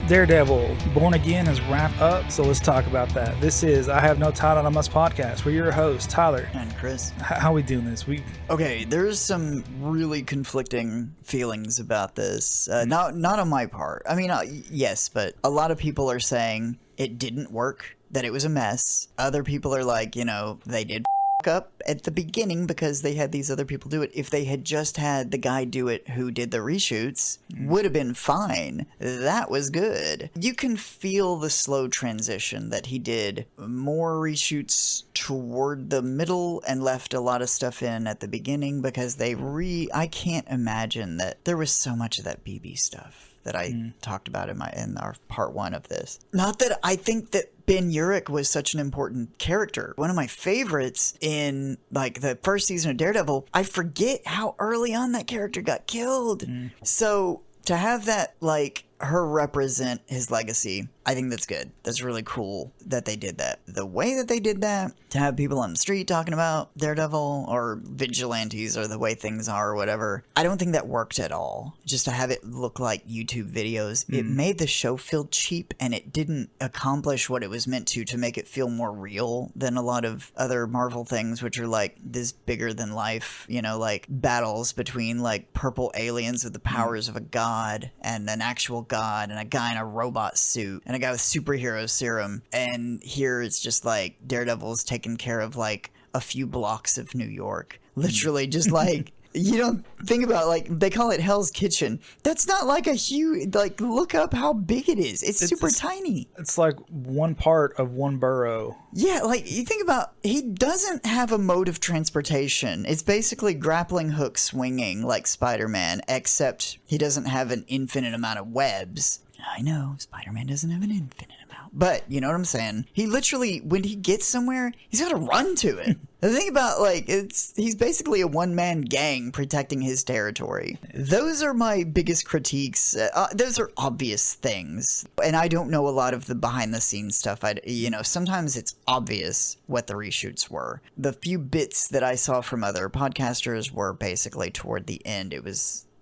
Daredevil Born Again is wrapped up, so let's talk about that. This is I Have No Title on Must podcast. We're your hosts, Tyler and Chris. How we doing this? Okay, there's some really conflicting feelings about this. Not on my part. I mean, yes, but a lot of people are saying it didn't work, that it was a mess. Other people are like, they did up at the beginning because they had these other people do it. If they had just had the guy do it who did the reshoots, would have been fine. That was good. You can feel the slow transition that he did more reshoots toward the middle and left a lot of stuff in at the beginning because I can't imagine that there was so much of that BB stuff that I talked about in our part one of this. Not that I think that Ben Urich was such an important character. One of my favorites in the first season of Daredevil, I forget how early on that character got killed. So to have that her represent his legacy, I think that's good. That's really cool that they did that. The way that they did that, to have people on the street talking about Daredevil or vigilantes or the way things are or whatever, I don't think that worked at all. Just to have it look like YouTube videos, it made the show feel cheap and it didn't accomplish what it was meant to make it feel more real than a lot of other Marvel things, which are this bigger than life, battles between purple aliens with the powers of a god and an actual god and a guy in a robot suit and a guy with superhero serum. And here it's just Daredevil's taking care of a few blocks of New York. Literally just you don't think about they call it Hell's Kitchen. That's not a huge look up how big it is. It's super tiny. It's one part of one borough. Yeah, you think about, he doesn't have a mode of transportation. It's basically grappling hook swinging like Spider-Man, except he doesn't have an infinite amount of webs. I know, Spider-Man doesn't have an infinite amount. But, you know what I'm saying? He literally, when he gets somewhere, he's got to run to it. The thing about, he's basically a one-man gang protecting his territory. Those are my biggest critiques. Those are obvious things. And I don't know a lot of the behind-the-scenes stuff. Sometimes it's obvious what the reshoots were. The few bits that I saw from other podcasters were basically toward the end.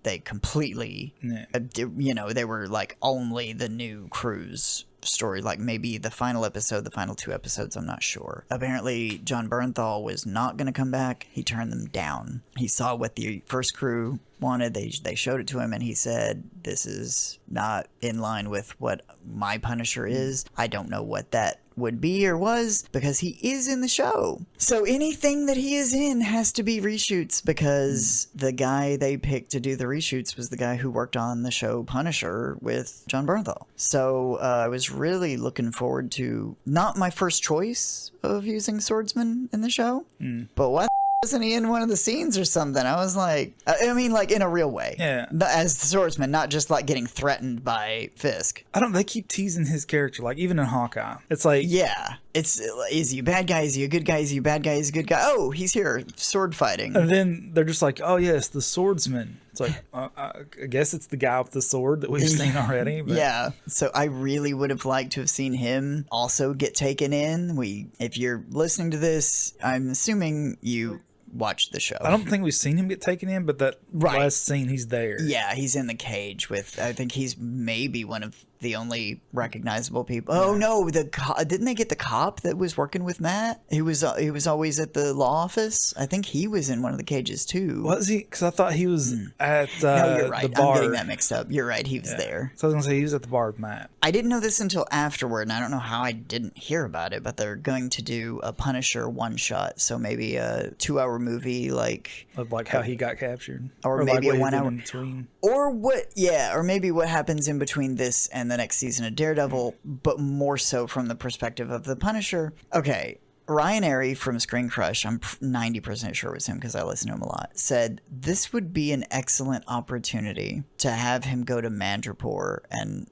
They completely, they were only the new crew's story, maybe the final episode, the final 2 episodes, I'm not sure. Apparently, John Bernthal was not going to come back. He turned them down. He saw what the first crew wanted. They showed it to him and he said, this is not in line with what my Punisher is. I don't know what that would be or was, because he is in the show. So anything that he is in has to be reshoots, because the guy they picked to do the reshoots was the guy who worked on the show Punisher with John Bernthal. So I was really looking forward to, not my first choice of using Swordsman in the show, but what wasn't he in one of the scenes or something? I was in a real way. Yeah. As the swordsman, not just getting threatened by Fisk. They keep teasing his character, even in Hawkeye. It's yeah. Is he a bad guy? Is he a good guy? Is he a bad guy? Is he a good guy? Oh, he's here, sword fighting. And then they're just oh yes, the swordsman. It's I guess it's the guy with the sword that we've seen already. But. Yeah. So I really would have liked to have seen him also get taken in. If you're listening to this, I'm assuming you watched the show. I don't think we've seen him get taken in, but that last scene, he's there. Yeah, he's in the cage with, I think he's maybe one of the only recognizable people. Oh no, didn't they get the cop that was working with Matt? He was always at the law office. I think he was in one of the cages too. Was he? Because I thought he was at no, you're right. The bar. I'm getting that mixed up. You're right. He was there. So I was gonna say he was at the bar with Matt. I didn't know this until afterward, and I don't know how I didn't hear about it. But they're going to do a Punisher one shot, so maybe a 2-hour movie of how he got captured, or maybe a 1 hour in between. Or what? Yeah, or maybe what happens in between this and the next season of Daredevil, but more so from the perspective of the Punisher. Okay, Ryan Airy from Screen Crush, I'm 90% sure it was him because I listen to him a lot, said this would be an excellent opportunity to have him go to Madripoor, and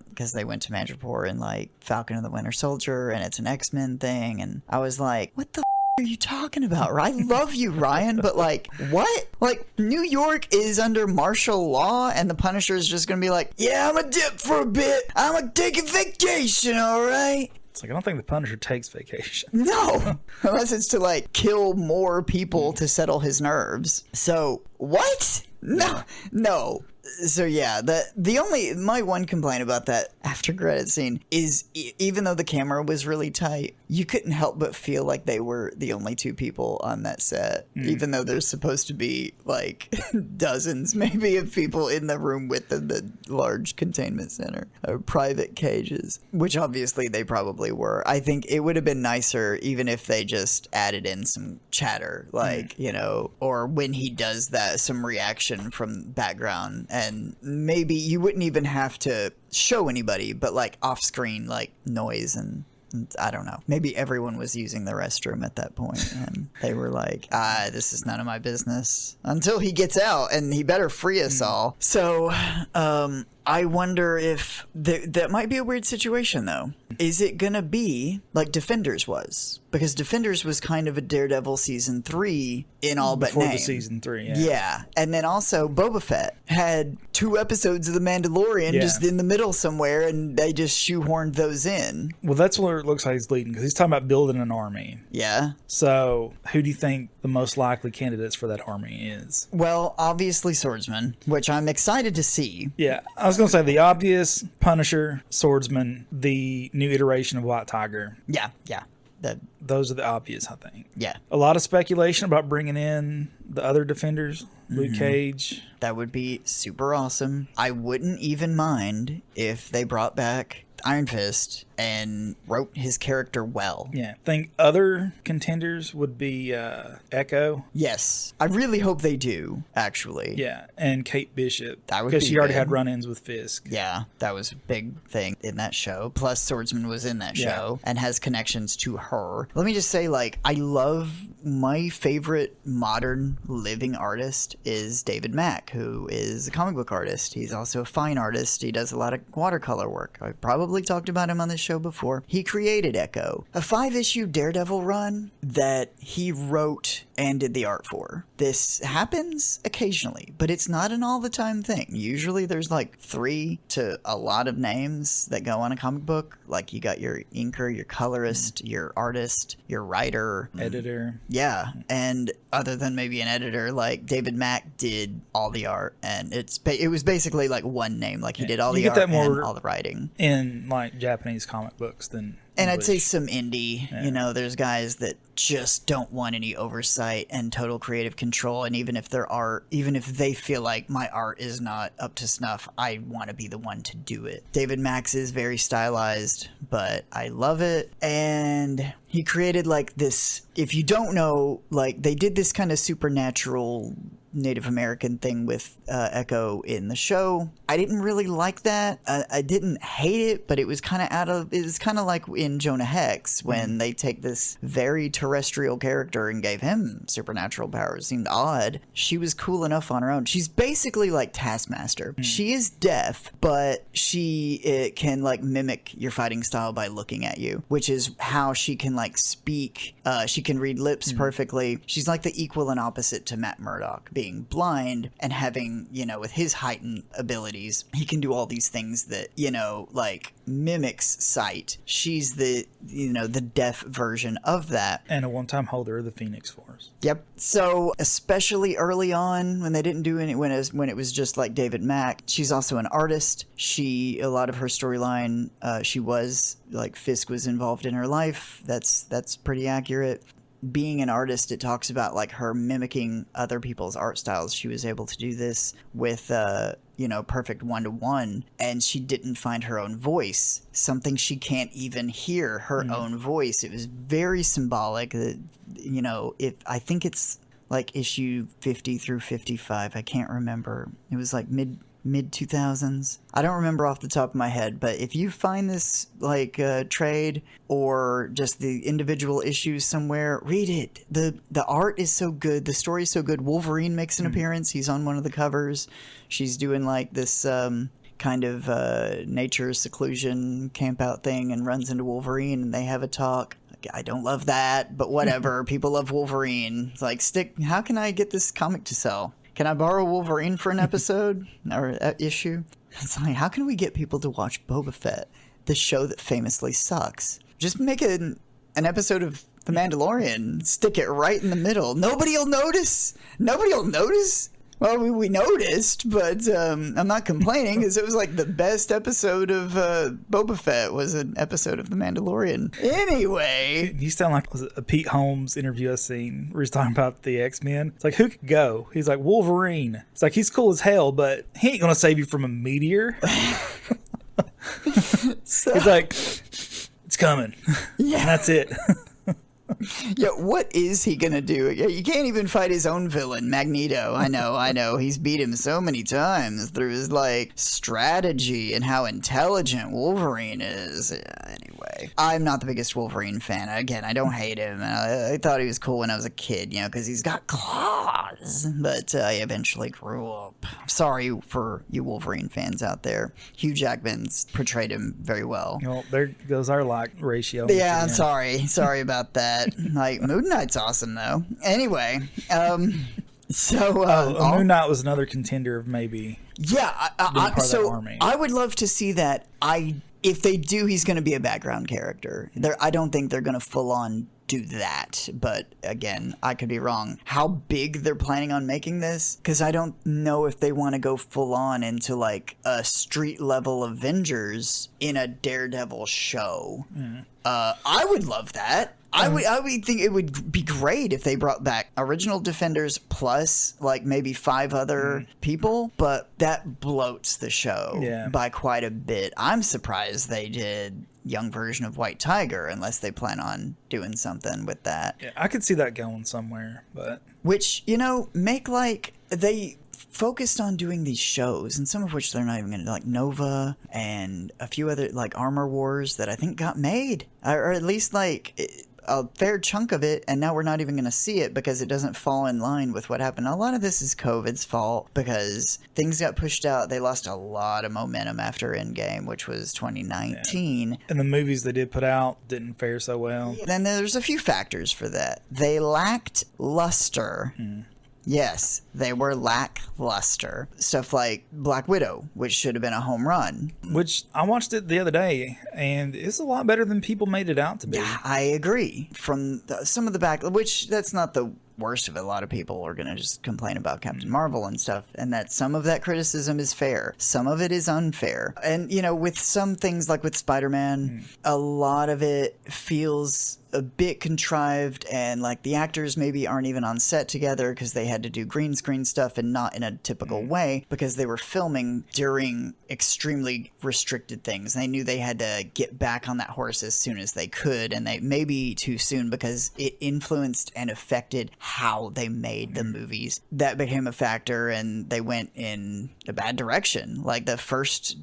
because they went to Madripoor in Falcon and the Winter Soldier, and it's an X-Men thing, and I was like, what the are you talking about? I love you, Ryan, but what? New York is under martial law, and the Punisher is just gonna be yeah, I'm gonna dip for a bit. I'm gonna take a vacation, all right? It's I don't think the Punisher takes vacation. No, unless it's to kill more people to settle his nerves. So what? No. So yeah, my one complaint about that after credit scene is even though the camera was really tight, you couldn't help but feel like they were the only two people on that set, even though there's supposed to be like dozens maybe of people in the room with the large containment center or private cages, which obviously they probably were. I think it would have been nicer even if they just added in some chatter, like, you know, or when he does that, some reaction from background, and maybe you wouldn't even have to show anybody, but like off screen, like noise and I don't know. Maybe everyone was using the restroom at that point, and they were like, this is none of my business until he gets out, and he better free us all. So, I wonder if that might be a weird situation, though. Is it going to be like Defenders was? Because Defenders was kind of a Daredevil season 3 in all but Before name. the season 3, yeah. Yeah. And then also Boba Fett had 2 episodes of The Mandalorian just in the middle somewhere, and they just shoehorned those in. Well, that's where it looks like he's leading, because he's talking about building an army. Yeah. So who do you think the most likely candidates for that army is? Well, obviously Swordsman, which I'm excited to see. Yeah, I was going to say the obvious: Punisher, Swordsman, the new iteration of White Tiger. Yeah. Those are the obvious, I think. Yeah. A lot of speculation about bringing in the other Defenders, Luke Cage. That would be super awesome. I wouldn't even mind if they brought back Iron Fist and wrote his character well. Yeah. I think other contenders would be Echo. Yes. I really hope they do, actually. Yeah, and Kate Bishop. That would because be she already good. had run-ins with Fisk. Yeah, that was a big thing in that show. Plus, Swordsman was in that show and has connections to her. Let me just say, like, I love my favorite modern living artist is David Mack, who is a comic book artist. He's also a fine artist. He does a lot of watercolor work. I probably talked about him on this show before. He created Echo, a 5-issue Daredevil run that he wrote and did the art for. This happens occasionally, but it's not an all the time thing. Usually there's like 3 to a lot of names that go on a comic book. Like you got your inker, your colorist, your artist, your writer, Editor. Yeah, and other than maybe an editor, like David Mack did all the art, and it was basically like one name. Like he did all the art and all the writing. In like Japanese comic books than And English. I'd say some indie. You know, there's guys that just don't want any oversight and total creative control. And even if they feel like my art is not up to snuff, I want to be the one to do it. David Max is very stylized, but I love it. And he created like this, if you don't know, like they did this kind of supernatural Native American thing with Echo in the show. I didn't really like that. I didn't hate it, but it was kind of like in Jonah Hex when they take this very terrestrial character and gave him supernatural powers. It seemed odd. She was cool enough on her own. She's basically like Taskmaster. She is deaf, but she can like mimic your fighting style by looking at you, which is how she can like speak. She can read lips perfectly. She's like the equal and opposite to Matt Murdock, being blind and having, you know, with his heightened abilities, he can do all these things that, you know, like mimics sight. She's the, you know, the deaf version of that. And a one-time holder of the Phoenix Force. Yep. So especially early on when they didn't do any, when it was just like David Mack, she's also an artist. A lot of her storyline, she was like Fisk was involved in her life. That's pretty accurate. Being an artist, it talks about like her mimicking other people's art styles. She was able to do this with you know, perfect 1-to-1, and she didn't find her own voice, something she can't even hear her own voice. It was very symbolic that, you know, I think it's like issue 50 through 55, I can't remember. It was like mid 2000s. I don't remember off the top of my head, but if you find this like trade or just the individual issues somewhere, read it. The art is so good. The story is so good. Wolverine makes an appearance. He's on one of the covers. She's doing like this kind of nature seclusion camp out thing and runs into Wolverine and they have a talk. I don't love that, but whatever. People love Wolverine. It's like, how can I get this comic to sell? Can I borrow Wolverine for an episode or issue? It's like, how can we get people to watch Boba Fett, the show that famously sucks? Just make an episode of The Mandalorian, stick it right in the middle. Nobody will notice. Well, we noticed, but I'm not complaining because it was like the best episode of Boba Fett was an episode of The Mandalorian. Anyway. You sound like a Pete Holmes interview I've seen where he's talking about the X-Men. It's like, who could go? He's like, Wolverine. It's like, he's cool as hell, but he ain't going to save you from a meteor. He's like, it's coming. Yeah. And that's it. Yeah, what is he gonna do? You can't even fight his own villain, Magneto. I know. He's beat him so many times through his, like, strategy and how intelligent Wolverine is. Anyway, I'm not the biggest Wolverine fan. Again, I don't hate him. I thought he was cool when I was a kid, because he's got claws. But I eventually grew up. Sorry for you Wolverine fans out there. Hugh Jackman's portrayed him very well. Well, there goes our like ratio. Yeah, I'm sorry about that. Like, Moon Knight's awesome though. Anyway, Moon Knight was another contender of maybe. Yeah, I would love to see that. If they do, he's going to be a background character. I don't think they're going to full on do that, but again, I could be wrong. How big they're planning on making this? Because I don't know if they want to go full on into like a street level Avengers in a Daredevil show. I would love that. I would think it would be great if they brought back original Defenders plus like maybe 5 other people, but that bloats the show by quite a bit. I'm surprised they did young version of White Tiger unless they plan on doing something with that. Yeah, I could see that going somewhere, but which, make like they focused on doing these shows, and some of which they're not even going to, like Nova and a few other like Armor Wars that I think got made, or at least like a fair chunk of it, and now we're not even going to see it because it doesn't fall in line with what happened. A lot of this is COVID's fault because things got pushed out. They lost a lot of momentum after Endgame, which was 2019. Yeah. And the movies they did put out didn't fare so well. And there's a few factors for that. They lacked luster. Yes, they were lackluster. Stuff like Black Widow, which should have been a home run. Which I watched it the other day, and it's a lot better than people made it out to be. Yeah, I agree. From some of the back, which that's not the worst of it. A lot of people are going to just complain about Captain Marvel and stuff, and that some of that criticism is fair. Some of it is unfair. And, with some things like with Spider-Man, a lot of it feels a bit contrived, and like the actors maybe aren't even on set together because they had to do green screen stuff and not in a typical way because they were filming during extremely restricted things. They knew they had to get back on that horse as soon as they could, and they maybe too soon because it influenced and affected how they made the movies. That became a factor, and they went in a bad direction. Like the first,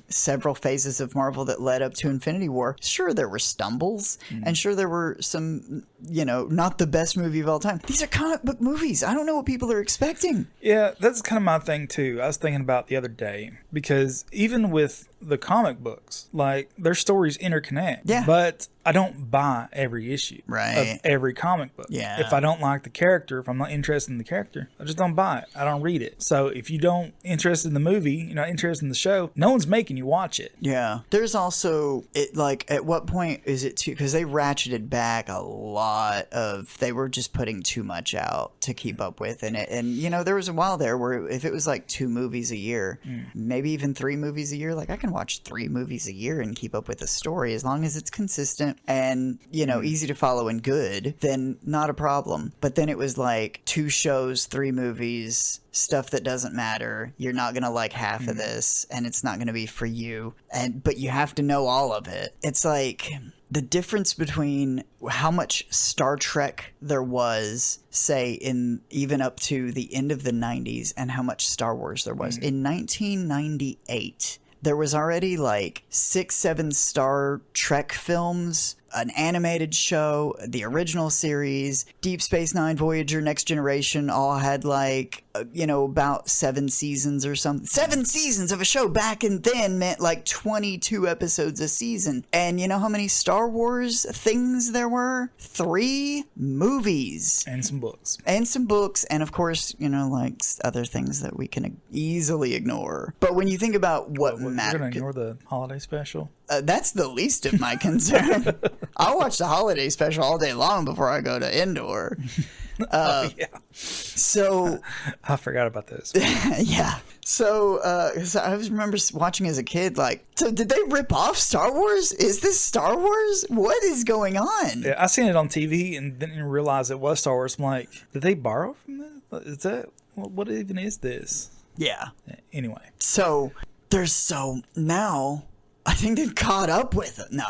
several phases of Marvel that led up to Infinity War, sure, there were stumbles, and sure, there were some, not the best movie of all time. These are comic book movies. I don't know what people are expecting. Yeah, that's kind of my thing, too. I was thinking about the other day, because even with the comic books, like, their stories interconnect. Yeah. But I don't buy every issue of every comic book. Yeah. If I don't like the character, if I'm not interested in the character, I just don't buy it. I don't read it. So if you don't interested in the movie, you're not interested in the show, no one's making you watch it. Yeah. There's also, at what point is it too, because they ratcheted back a lot of, they were just putting too much out to keep up with. And there was a while there where if it was like 2 movies a year, maybe even 3 movies a year, like I can watch 3 movies a year and keep up with the story as long as it's consistent and easy to follow and good, then not a problem. But then it was like 2 shows, 3 movies, stuff that doesn't matter. You're not gonna like half of this, and it's not gonna be for you, but you have to know all of it. It's like the difference between how much Star Trek there was, say, in even up to the end of the 90s, and how much Star Wars there was. In 1998, there was already like 6-7 Star Trek films, an animated show, the original series, Deep Space Nine, Voyager, Next Generation, all had like, about 7 seasons or something. 7 seasons of a show back and then meant like 22 episodes a season. And you know how many Star Wars things there were? 3 movies. And some books. And of course, like other things that we can easily ignore. But when you think about what matters. You're going to ignore the holiday special? That's the least of my concern. I'll watch the holiday special all day long before I go to Endor. Yeah. So I forgot about this. yeah. So I remember watching as a kid, like, so did they rip off Star Wars? Is this Star Wars? What is going on? Yeah, I seen it on TV and didn't realize it was Star Wars. I'm like, did they borrow from this? Is that what even is this? Yeah. Anyway, So now I think they've caught up with it. No,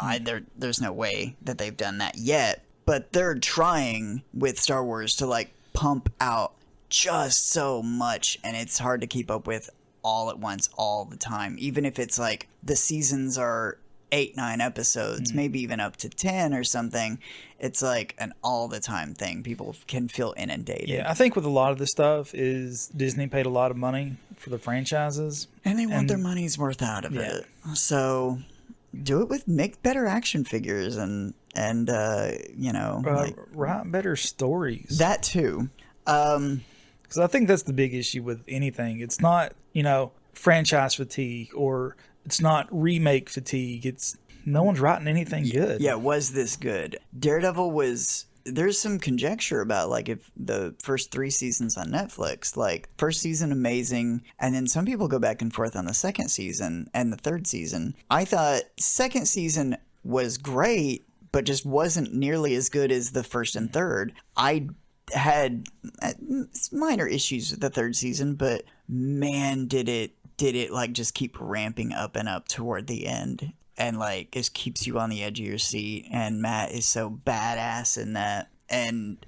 there's no way that they've done that yet. But they're trying with Star Wars to like pump out just so much, and it's hard to keep up with all at once all the time. Even if it's like the seasons are 8-9 episodes, maybe even up to 10 or something, it's like an all the time thing. People can feel inundated. yeah, I think with a lot of this stuff is Disney paid a lot of money for the franchises, And they want their money's worth out of it. So do it with make better action figures and like write better stories. that too. Because I think that's the big issue with anything. It's not, franchise fatigue or it's not remake fatigue. It's no one's writing anything good. Yeah, was this good? Daredevil was. There's some conjecture about like if the first 3 seasons on Netflix, like first season amazing, and then some people go back and forth on the second season and the third season. I thought second season was great, but just wasn't nearly as good as the first and third. I had minor issues with the third season, but man, did it like just keep ramping up and up toward the end, and like just keeps you on the edge of your seat. And Matt is so badass in that, and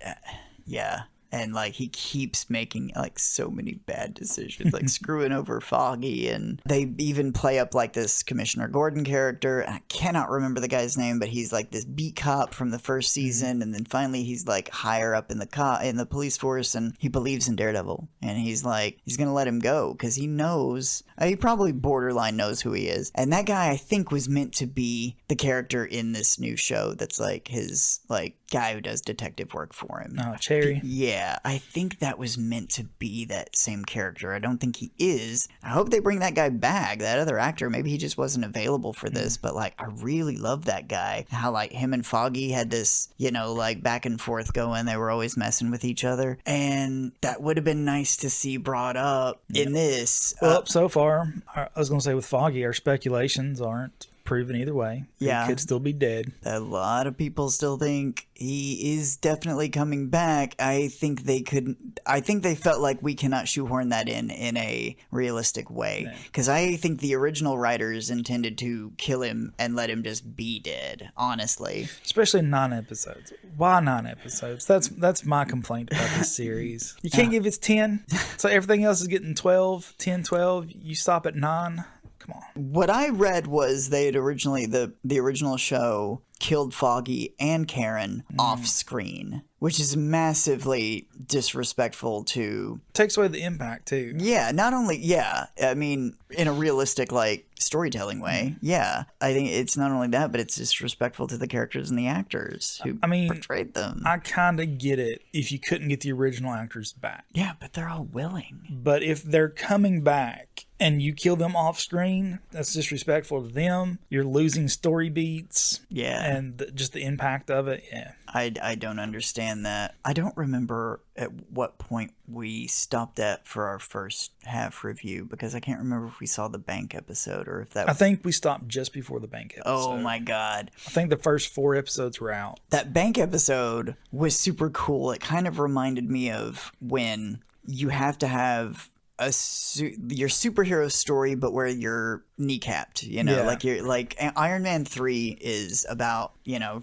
yeah. And like he keeps making like so many bad decisions, like screwing over Foggy, and they even play up like this Commissioner Gordon character. And I cannot remember the guy's name, but he's like this beat cop from the first season, and then finally he's like higher up in the police force, and he believes in Daredevil, and he's like he's gonna let him go because he knows he probably borderline knows who he is. And that guy I think was meant to be the character in this new show that's like his like guy who does detective work for him. Oh, Cherry. Yeah, I think that was meant to be that same character. I don't think he is. I hope they bring that guy back, that other actor. Maybe he just wasn't available for this, but like I really love that guy. How like him and Foggy had this, like back and forth going. They were always messing with each other, and that would have been nice to see brought up in this. Well, so far, I was going to say with Foggy, our speculations aren't proven either way. Yeah. He could still be dead. A lot of people still think he is definitely coming back. I think they felt like we cannot shoehorn that in a realistic way. Because I think the original writers intended to kill him and let him just be dead, honestly. Especially 9 episodes. Why 9 episodes? That's my complaint about this series. You can't give it 10. So everything else is getting 12, 10, 12. You stop at 9. Come on. What I read was they had originally, the original show killed Foggy and Karen off screen, which is massively disrespectful to... Takes away the impact, too. Yeah, not only... Yeah, I mean, in a realistic, like, storytelling way, yeah. I think it's not only that, but it's disrespectful to the characters and the actors who portrayed them. I kind of get it if you couldn't get the original actors back. Yeah, but they're all willing. But if they're coming back and you kill them off screen, that's disrespectful to them. You're losing story beats. Yeah. And just the impact of it. Yeah. I don't understand that. I don't remember at what point we stopped at for our first half review, because I can't remember if we saw the bank episode or if that was... I think we stopped just before the bank episode. Oh my God. I think the first 4 episodes were out. That bank episode was super cool. It kind of reminded me of when you have to have your superhero story, but where you're kneecapped, like you're like Iron Man 3 is about,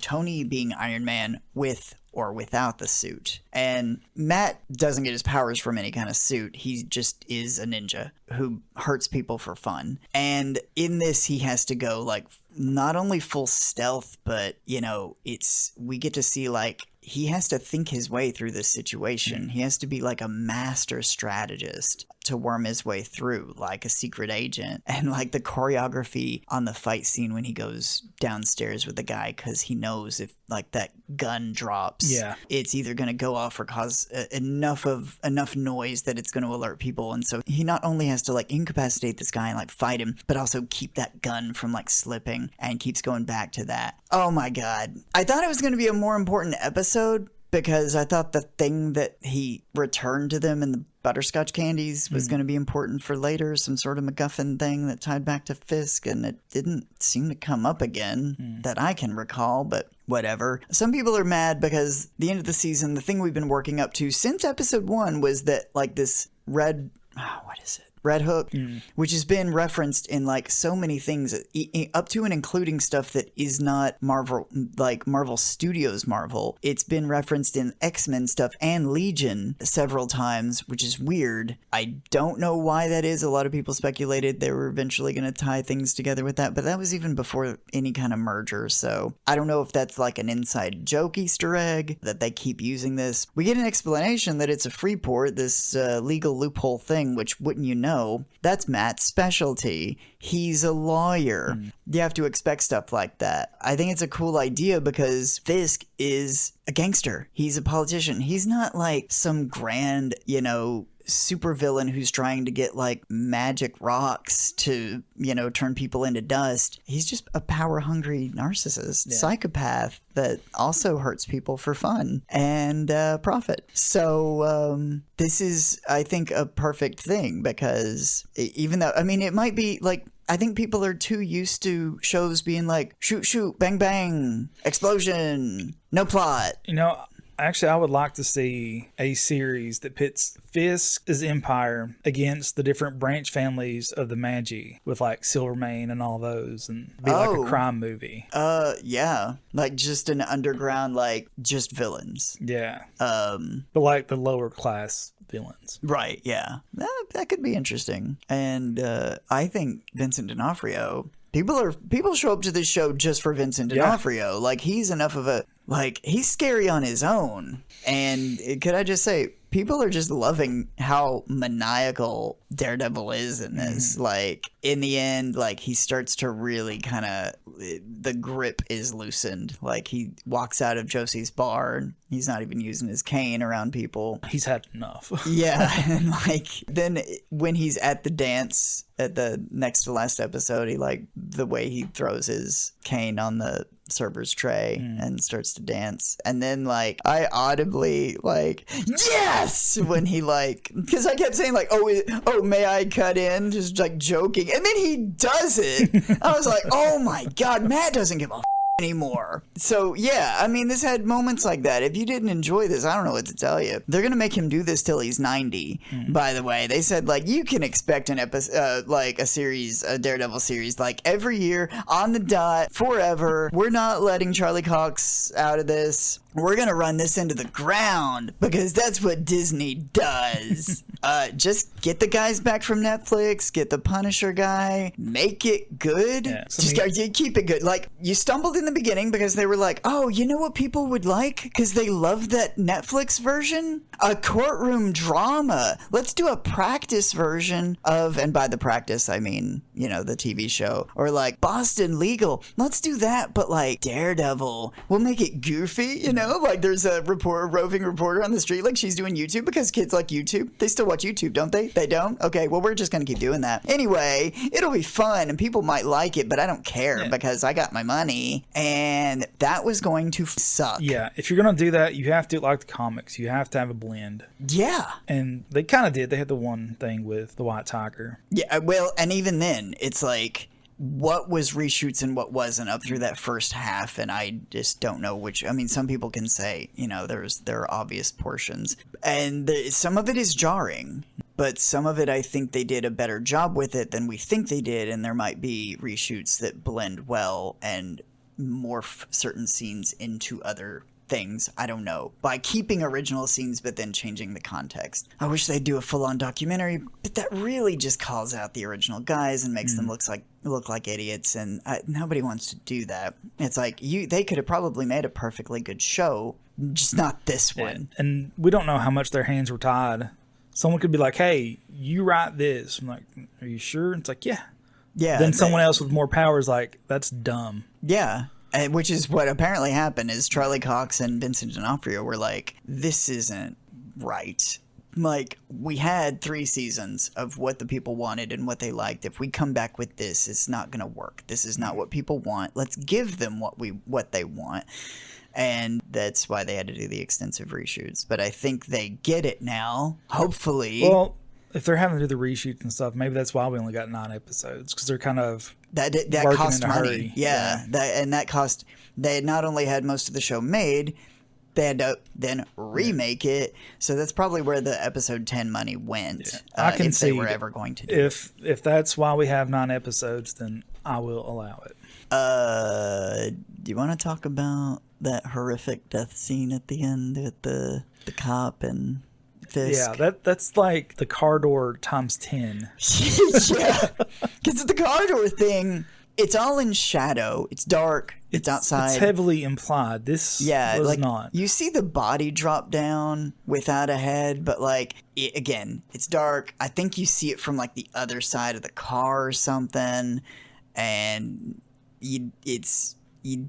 Tony being Iron Man with or without the suit. And Matt doesn't get his powers from any kind of suit. He just is a ninja who hurts people for fun. And in this, he has to go like not only full stealth, but we get to see like he has to think his way through this situation. He has to be like a master strategist to worm his way through, like a secret agent. And like the choreography on the fight scene when he goes downstairs with the guy, because he knows if like that gun drops, it's either going to go off or cause enough noise that it's going to alert people. And so he not only has to like incapacitate this guy and like fight him, but also keep that gun from like slipping, and keeps going back to that. Oh my God. I thought it was going to be a more important episode, because I thought the thing that he returned to them in the butterscotch candies was going to be important for later, some sort of MacGuffin thing that tied back to Fisk, and it didn't seem to come up again that I can recall, but whatever. Some people are mad because the end of the season, the thing we've been working up to since episode 1 was that, like, this Red Hook, which has been referenced in like so many things, up to and including stuff that is not Marvel, like Marvel Studios Marvel. It's been referenced in X-Men stuff and Legion several times, which is weird. I don't know why that is. A lot of people speculated they were eventually going to tie things together with that, but that was even before any kind of merger. So I don't know if that's like an inside joke Easter egg that they keep using this. We get an explanation that it's a Freeport, this legal loophole thing, which wouldn't you know? That's Matt's specialty. He's a lawyer. You have to expect stuff like that. I think it's a cool idea because Fisk is a gangster. He's a politician. He's not like some grand, supervillain who's trying to get like magic rocks to, turn people into dust. He's just a power-hungry narcissist, psychopath that also hurts people for fun and profit. So this is, I think, a perfect thing because even though, it might be like, I think people are too used to shows being like, shoot, shoot, bang, bang, explosion, no plot. Actually, I would like to see a series that pits Fisk's empire against the different branch families of the Magi with like Silvermane and all those, and be like a crime movie. Yeah, like just an underground, like just villains. Yeah. But like the lower class villains. Right. Yeah, that could be interesting, and I think Vincent D'Onofrio. People show up to this show just for Vincent D'Onofrio. Like, he's enough of a... Like, he's scary on his own. And could I just say, people are just loving how maniacal Daredevil is in this. Like, in the end, like, he starts to really kind of... The grip is loosened. Like, he walks out of Josie's bar, and he's not even using his cane around people. He's had enough. Yeah, and, like, then when he's at the dance... At the next to last episode, he like the way he throws his cane on the server's tray and starts to dance. And then like I audibly like yes when he like because I kept saying like oh may I cut in, just like joking, and then he does it. I was like, oh my god, Matt doesn't give a anymore. So yeah, this had moments like that. If you didn't enjoy this, I don't know what to tell you. They're gonna make him do this till he's 90. By the way, they said like you can expect an episode, like a Daredevil series, like every year on the dot, forever. We're not letting Charlie Cox out of this. We're gonna run this into the ground because that's what Disney does. Just get the guys back from Netflix, get the Punisher guy, make it good. Yeah, just keep it good. Like, you stumbled in the beginning because they were like, oh, you know what people would like? Because they love that Netflix version? A courtroom drama. Let's do a practice version of, and by the practice, I mean, the TV show. Or like Boston Legal. Let's do that, but like Daredevil. We'll make it goofy, Like there's a roving reporter on the street, like she's doing YouTube because kids like YouTube. They still watch YouTube, don't they? They don't? Okay, well, we're just going to keep doing that. Anyway, it'll be fun and people might like it, but I don't care because I got my money. And that was going to suck. Yeah, if you're going to do that, you have to like the comics. You have to have a blend. Yeah. And they kind of did. They had the one thing with the White Tiger. Yeah, well, and even then, it's like... what was reshoots and what wasn't up through that first half, and I just don't know which. Some people can say, there are obvious portions, and some of it is jarring, but some of it I think they did a better job with it than we think they did, and there might be reshoots that blend well and morph certain scenes into other things, I don't know, by keeping original scenes but then changing the context. I wish they'd do a full-on documentary, but that really just calls out the original guys and makes them look like idiots, and nobody wants to do that. It's like they could have probably made a perfectly good show, just not this one. And we don't know how much their hands were tied. Someone could be like, hey, you write this. I'm like, are you sure? It's like, yeah. Then someone else with more power is like, that's dumb. Yeah. Which is what apparently happened is Charlie Cox and Vincent D'Onofrio were like, this isn't right. Like, we had 3 seasons of what the people wanted and what they liked. If we come back with this, it's not going to work. This is not what people want. Let's give them what they want. And that's why they had to do the extensive reshoots. But I think they get it now, hopefully. Well, if they're having to do the reshoots and stuff, maybe that's why we only got 9 episodes, because they're kind of that cost money. Hurry. Yeah. That cost. They not only had most of the show made, they had to then remake it. So that's probably where the episode 10 money went. Yeah. I can if see they were ever going to do it. If that's why we have 9 episodes, then I will allow it. Do you want to talk about that horrific death scene at the end with the cop and Fisk? Yeah, that's like the car door times 10. Yeah, because the car door thing, it's all in shadow. It's dark. It's outside. It's heavily implied. This was like, not. You see the body drop down without a head, but like again, it's dark. I think you see it from like the other side of the car or something, and you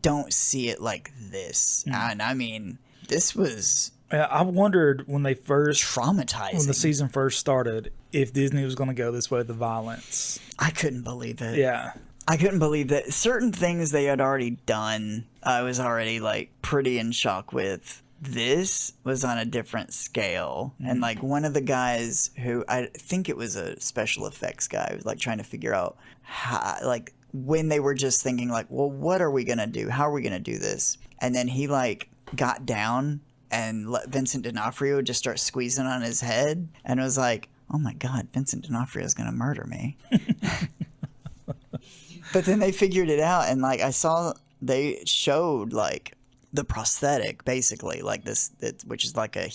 don't see it like this. And I mean, this was. I wondered when they first traumatizing. When the season first started, if Disney was going to go this way with the violence. I couldn't believe it. Yeah. I couldn't believe that certain things they had already done. I was already like pretty in shock with. This was on a different scale. And like one of the guys who I think it was a special effects guy was like trying to figure out how, like when they were just thinking like, well, what are we going to do? How are we going to do this? And then he like got down and let Vincent D'Onofrio just start squeezing on his head. And it was like, oh my God, Vincent D'Onofrio is going to murder me. But then they figured it out. And like I saw they showed like the prosthetic basically like this, which is like a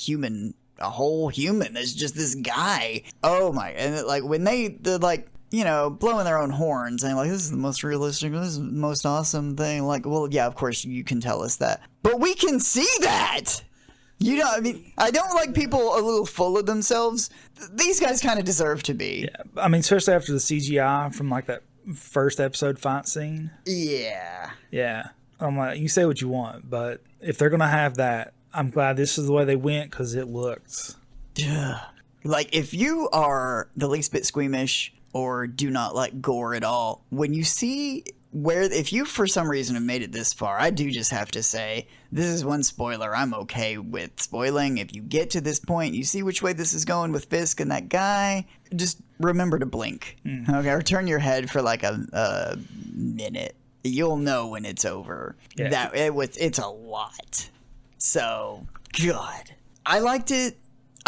whole human. It's just this guy. Oh my. And like when they're like, you know, blowing their own horns and like, this is the most realistic, this is the most awesome thing. Like, well, yeah, of course you can tell us that. But we can see that. You know, I mean, I don't like people a little full of themselves. These guys kind of deserve to be. Yeah, I mean, especially after the CGI from like that first episode fight scene. Yeah. Yeah. I'm like, you say what you want, but if they're going to have that, I'm glad this is the way they went because it looked. Yeah. Like, if you are the least bit squeamish or do not like gore at all, when you see if you for some reason have made it this far, I do just have to say, this is one spoiler I'm okay with spoiling. If you get to this point, you see which way this is going with Fisk and that guy, just remember to blink. Okay, or turn your head for like a minute. You'll know when it's over. Yeah. It's a lot. So, God. I liked it.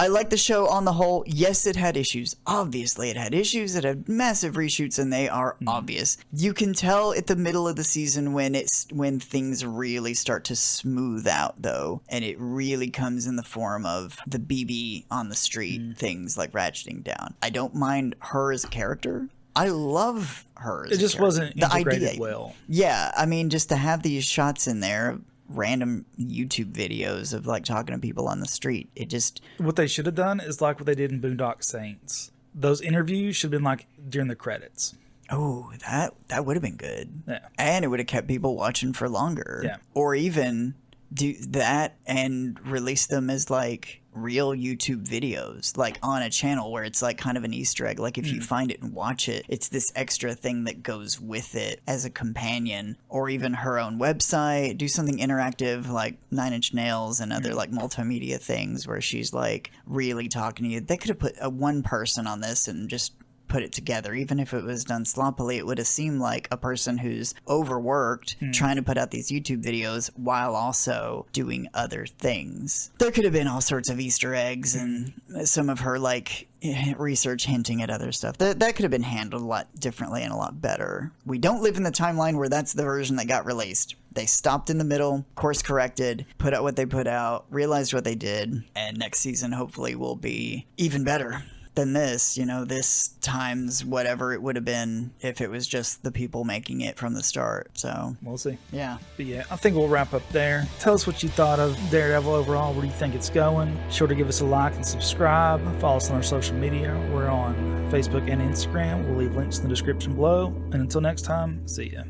I liked the show on the whole. Yes, it had issues. Obviously, it had issues. It had massive reshoots, and they are obvious. You can tell at the middle of the season when things really start to smooth out, though, and it really comes in the form of the BB on the street things like ratcheting down. I don't mind her as a character. I love her as a character. It just wasn't integrated well. Yeah, I mean, just to have these shots in there, random YouTube videos of like talking to people on the street. It just what they should have done is like what they did in Boondock Saints. Those interviews should have been like during the credits. Oh, that would have been good. Yeah, and it would have kept people watching for longer. Yeah, or even do that and release them as like real YouTube videos, like on a channel where it's like kind of an Easter egg. Like if you find it and watch it, it's this extra thing that goes with it as a companion. Or even her own website, do something interactive like 9 Inch Nails and other like multimedia things where she's like really talking to you. They could have put one person on this and just put it together. Even if it was done sloppily, it would have seemed like a person who's overworked trying to put out these YouTube videos while also doing other things. There could have been all sorts of Easter eggs and some of her like research hinting at other stuff. That could have been handled a lot differently and a lot better. We don't live in the timeline where that's the version that got released. They stopped in the middle, course corrected, put out what they put out, realized what they did, and next season hopefully will be even better than this, you know, this times whatever it would have been if it was just the people making it from the start. So we'll see. Yeah. But yeah, I think we'll wrap up there. Tell us what you thought of Daredevil overall. Where do you think it's going? Sure to give us a like and subscribe. Follow us on our social media. We're on Facebook and Instagram. We'll leave links in the description below. And until next time, see ya.